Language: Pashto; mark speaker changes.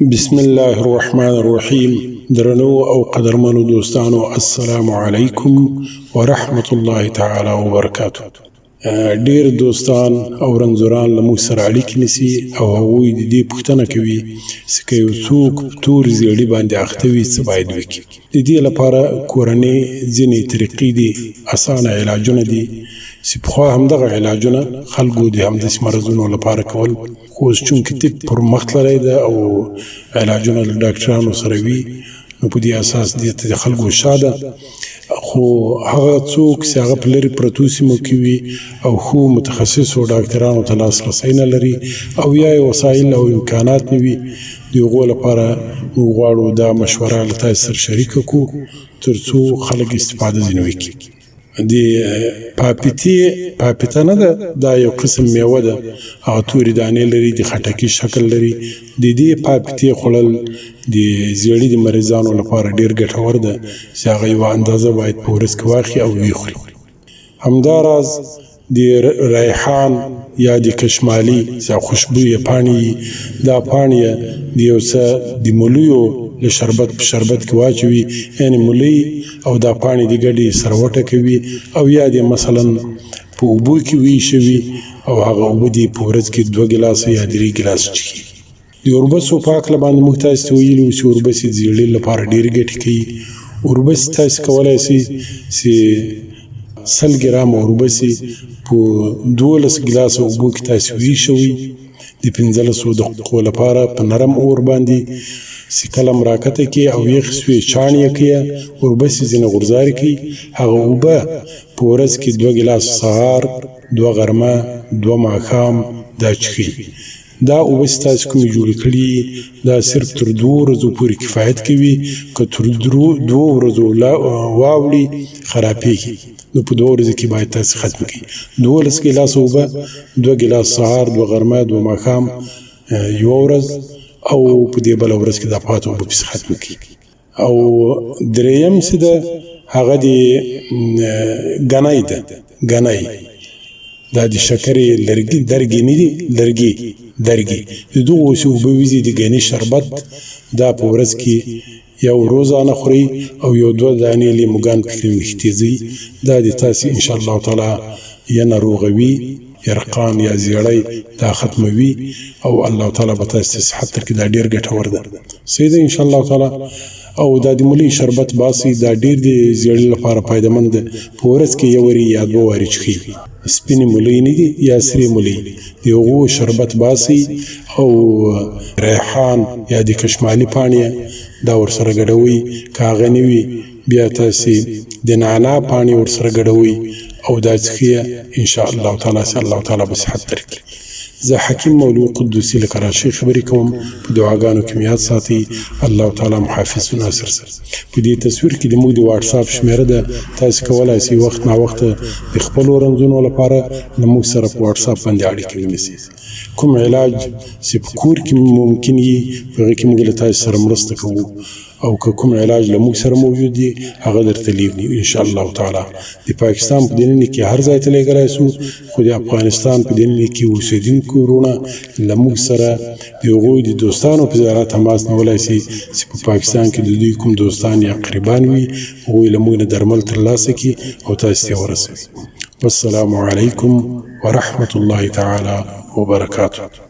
Speaker 1: بسم الله الرحمن الرحیم. درنو او قدرمنو دوستانو، السلام علیکم ورحمة الله تعالی وبرکاته. ډیر دوستان او رنځوران له موږ سره اړیکې نیسي او هغوی د دې پوښتنه کوي چې که یو څوک تور زیړي باندې اخته وي څه باید وکړي. د دې لپاره کورنۍ ځینې طریقې دي، اسانه علاجونه دي چې پخوا همدغه علاجونه خلکو د همداسې مرضونو لپاره کول، خو اوس چونکې طب پرمخ تللی ده او علاجونه له ډاکټرانو سره وي، نو په دې اساس دې ته د خلکو شا ده. خو هغه څوک چې هغه په لرې پرتو سیمو کې وي او ښو متخصصو ډاکټرانو ته لاسرسی نه لري او یا یې وسایل او امکانات نه وي، د هغو لپاره موږ غواړو دا مشوره له تاسو سره شریکه کړو تر څو خلک استفاده ځینې وکړي. د پاپیته نه ده، دا یو قسم میوه ده، هغه تورې دانې لري، د خټکي شکل لري. د دې پاپیتې خوړل د زیړي د مریضانو لپاره ډیر ګټور ده چې هغه یوه اندازه باید په ورځ کې واخلي او ویې خوري. همداراز د ریحان یا د کشمالي یا خوشبویه پاڼې، دا پاڼې د یو څه د مولیو له شربت په شربت کې واچوي، یعنې مولی او دا پاڼې د ګډې سره وټکوي او یا د مثلا په اوبو کې ویشوي او هغه اوبه دې په ورځ کې 2 ګیلاسه یا 3 ګیلاسه څښي. د اوربسو په هکله باندې موږ تاسو ته ویلي وو چې اوربسې د زیړي لپاره ډېرې ګټې کوي. اوربسې تاسو کولی شئ چې 100 ګرامه اوربسې په 12 ګیلاسه اوبو کې تاسو ویشوئ د 15 دقیقو لپاره په نرم اور باندې، چې کله مراکته کې او یخ سوی چاڼ یې کړئ، اوربسې ځینې غورځارې کړئ، هغه اوبه په ورځ کې 2 ګیلاسه سهار، 2 غرمه، 2 ماښام دا څښئ. دا اوبه چې تاسو کومې جوړې کړي دا صرف تر 2 ورځو پورې کفایت کوي. که تر 2 ورځو واوړي خرابېږي، نو په 2 ورځو کې باید تاسو ختم کړئ. 12 ګیلاسه اوبه، 2 ګیلاسه سهار، 2 غرمه، 2 ماښام، یوه ورځ، او په دې بله ورځ کې دا پاته اوبه پسې ختم کړي. او دریم چې ده هغه د ګنی ده. ګنی دا د شکرې درګې نه دي، درګې د دغو چې اوبه وځي د ګني شربت، دا په ورځ کې یو روزانه خورئ او یو 2 دانې لیموګان پکې ویښتېږئ. دا د تاسې انشاءالله تعالی یا ناروغوي، ارقان یا زیړی دا ختموي او الله تعالی به تاسو ته صحت درکړي. دا ډېر ګټور ده، صحیح ده انشاءالله تعالی. او دا د مولی شربت باسي، دا ډېر د زیړي لپاره فایدهمند ده. په ورځ کې 1 وارې یا 2 وارې څښئ. سپینې مولی نه دي یا سرې مولی، د هغو شربت باسي او ریحان یا د کشمالي پاڼې دا ورسره ګډوئ. که هغه نه وي بیا تاسې د نعنا پاڼې ورسره ګډوئ او دا څښئ انشاءالله تعالی چې الله تعالی به صحت درکړي. زه حکیم مولوي قدوسي له کراچۍ خبرې کوم. په دعاګانو کې مې یاد ساتئ. الله تعالی محافظ و ناصر سره. په دې تصویر کې د موږ د واټساپ شمېره ده، تاسو کولی شئ وخت ناوخته د خپلو رنځونو لپاره له موږ سره په واټساپ باندې اړیکه ونیسئ. کوم علاج چې په کور کې ممکن وي په هغې کې موږ له تاسو سره مرسته کوو، او که کوم علاج له موږ سره موجود دی هغه درته لیږدو انشاءالله تعالی. د پاکستان په دننه کې هر ځای ته لیږلی سو، خو د افغانستان په دننه کې اوسېدونکي وروڼه له موږ سره د هغوی د دوستانو په ذریعه تماس نیولی شي چې په پاکستان کې د دوی کوم دوستان یا قریبان وي، هغوی له موږ نه درمل ترلاسه کړي او تاسو ته ورسوي. والسلام علیکم ورحمة الله تعالی وبرکاته.